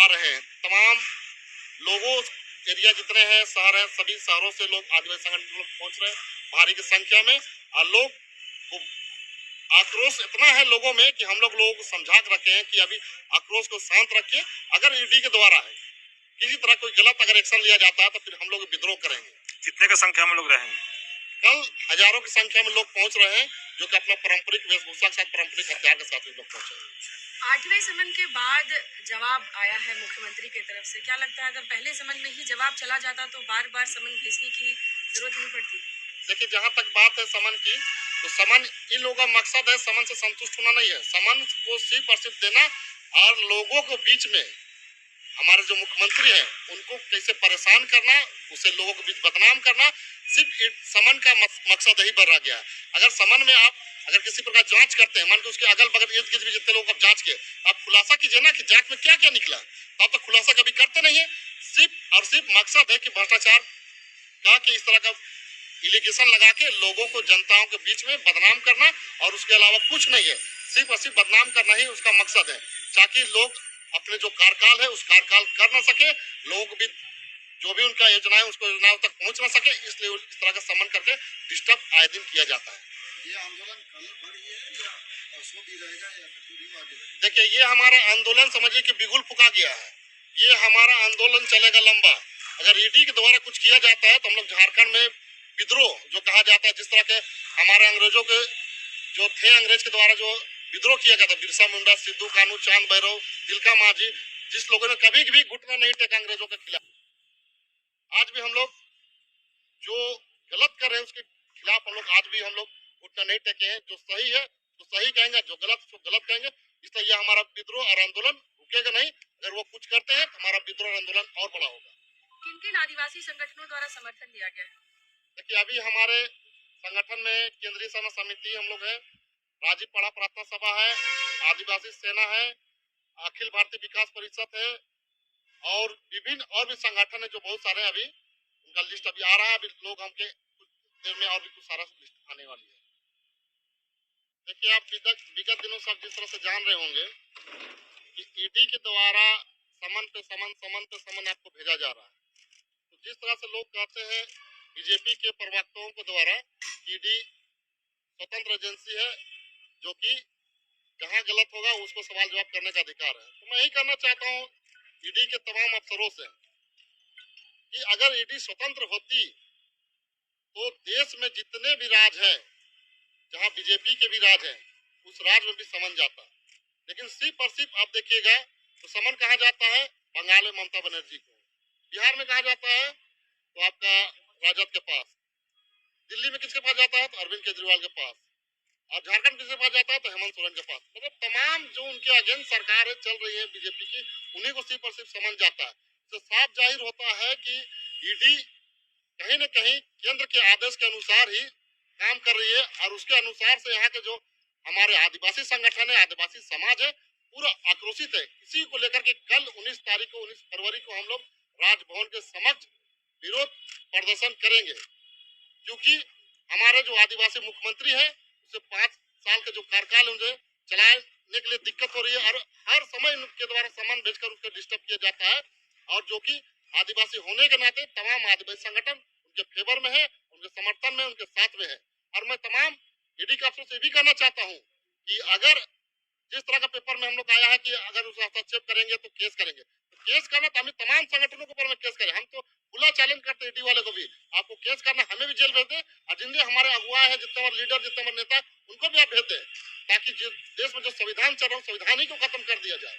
आ रहे हैं, तमाम लोगों एरिया जितने हैं शहर हैं, सभी शहरों से लोग आदिवासी संगठन लोग पहुंच रहे हैं भारी की संख्या में। और लोग को आक्रोश इतना है लोगों में कि हम लोगों को समझा के रखे हैं कि अभी आक्रोश को शांत रखिए। अगर ईडी के द्वारा है किसी तरह कोई गलत अगर एक्शन लिया जाता है तो फिर हम लोग विद्रोह करेंगे। कितने की संख्या में लोग रहेंगे? कल हजारों की संख्या में लोग पहुंच रहे हैं, जो कि अपना पारंपरिक वेशभूषा के साथ, पारंपरिक हथियार के साथ लोग पहुंचे हैं। 8वें समन के बाद जवाब आया है मुख्यमंत्री की तरफ से, क्या लगता है अगर पहले समन में ही जवाब चला जाता तो बार बार समन भेजने की जरूरत नहीं पड़ती? देखिए, जहां तक बात है समन की, तो समन इन लोगों का मकसद है समन से संतुष्ट होना नहीं है, समन को सिर्फ और सिर्फ देना और लोगों को बीच में हमारे जो मुख्यमंत्री हैं उनको कैसे परेशान करना, उसे लोगों के बीच बदनाम करना, सिर्फ समन का मकसद यही बढ़ गया है। अगर समन में आप अगर किसी प्रकार जांच करते हैं, मान के उसके अगल बगल इर्द गिर्द भी जितने लोग आप जांच के आप खुलासा कीजिए ना कि जांच में क्या क्या निकला, तो आप तो खुलासा कभी करते नहीं है। सिर्फ और सिर्फ मकसद है कि भ्रष्टाचार का कि इस तरह का इलिगेशन लगा के लोगों को जनताओं के बीच में बदनाम करना, और उसके अलावा कुछ नहीं है, सिर्फ और सिर्फ बदनाम करना ही उसका मकसद है, ताकि लोग अपने जो कार्यकाल है उस कार्यकाल कर न सके, लोग भी जो भी उनका योजना है उसको योजनाओं तक पहुंच न सके, इसलिए इस तरह का सम्मान करके डिस्टर्ब आए दिन किया जाता है। ये आंदोलन कल बढ़ी है या परसों भी रहेगा या कंटिन्यू आगे? देखिए, ये हमारा आंदोलन समझिए कि बिगुल फुका गया है, ये हमारा आंदोलन चलेगा लंबा। अगर ईडी के द्वारा कुछ किया जाता है तो हम लोग झारखंड में विद्रोह जो कहा जाता है, जिस तरह के हमारे अंग्रेजों के जो थे, अंग्रेज के द्वारा जो विद्रोह किया गया था, बिरसा मुंडा, सिद्धू कानू, चांद भैरव, तिलका मांझी, जिस लोगों ने कभी भी घुटना नहीं टेका अंग्रेजों के खिलाफ, आज भी हम लोग जो गलत कर रहे हैं उसके खिलाफ हम लोग आज भी हम लोग घुटना नहीं टेके हैं। जो सही है तो सही कहेंगे, जो गलत तो गलत कहेंगे। इसलिए यह हमारा विद्रोह और आंदोलन रुकेगा नहीं। अगर वो कुछ करते हैं तो हमारा विद्रोह और आंदोलन और बड़ा होगा। किन किन आदिवासी संगठनों द्वारा समर्थन दिया गया है? देखिए, अभी हमारे संगठन में केंद्रीय सेना समिति हम लोग है, राजीव पड़ा प्रार्थना सभा है, आदिवासी सेना है, अखिल भारतीय विकास परिषद है, और विभिन्न और भी संगठन है जो बहुत सारे, अभी उनका लिस्ट अभी आ रहा है। अभी लोग हमके कुछ देर में और भी कुछ सारा लिस्ट आने वाली है। देखिए, आप विगत दिनों से आप जिस तरह से जान रहे होंगे कि ईडी के द्वारा समन पे समन आपको भेजा जा रहा है। तो जिस तरह से लोग कहते हैं बीजेपी के प्रवक्ताओं के द्वारा ईडी स्वतंत्र एजेंसी है, जो कि जहां गलत होगा उसको सवाल जवाब करने का अधिकार है, तो मैं यही कहना चाहता हूँ ईडी के तमाम अफसरों से कि अगर ईडी स्वतंत्र होती तो देश में जितने भी राज हैं, जहां बीजेपी के भी राज हैं, उस राज में भी समन जाता। लेकिन सिर्फ और सिर्फ आप देखिएगा तो समन कहा जाता है बंगाल में ममता बनर्जी को, बिहार में कहा जाता है तो आपका राजद के पास, दिल्ली में किसके पास जाता है तो अरविंद केजरीवाल के पास, और झारखंड किसके पास जाता है तो हेमंत सोरेन के पास। मतलब तमाम जो उनके अगेंस्ट सरकार है चल रही है बीजेपी की, उन्हीं को सिर्फ और सिर्फ समन जाता है। तो साफ जाहिर होता है कि ईडी कहीं न कहीं केंद्र के आदेश के अनुसार ही काम कर रही है, और उसके अनुसार से यहाँ के जो हमारे आदिवासी संगठन है, आदिवासी समाज है, पूरा आक्रोशित है। इसी को लेकर के कल 19 तारीख को 19 फरवरी को हम लोग राजभवन के समक्ष विरोध प्रदर्शन करेंगे, क्योंकि हमारे जो आदिवासी मुख्यमंत्री है उसे 5 साल के जो कार्यकाल उन्हें चलाने के लिए दिक्कत हो रही है, और हर समय उनके द्वारा सम्मान भेजकर उसको डिस्टर्ब किया जाता है, और जो कि आदिवासी होने के नाते तमाम आदिवासी संगठन उनके फेवर में है, उनके समर्थन में, उनके साथ में है। और मैं तमाम ईडी के अफसरों से भी कहना चाहता हूँ कि अगर जिस तरह का पेपर में हम लोग आया है कि अगर उसे हस्तक्षेप करेंगे तो केस करेंगे, तो केस करना तो हमें तमाम संगठनों के ऊपर में केस करें। हम तो खुला चैलेंज करते ईडी वाले को भी, आपको केस करना, हमें भी जेल भेज दे, और जितने हमारे अगुआ है, जितने हमारे लीडर, जितने हमारे नेता, उनको भी आप भेज दें, ताकि देश में जो संविधान चल रहा है संविधान ही को खत्म कर दिया जाए।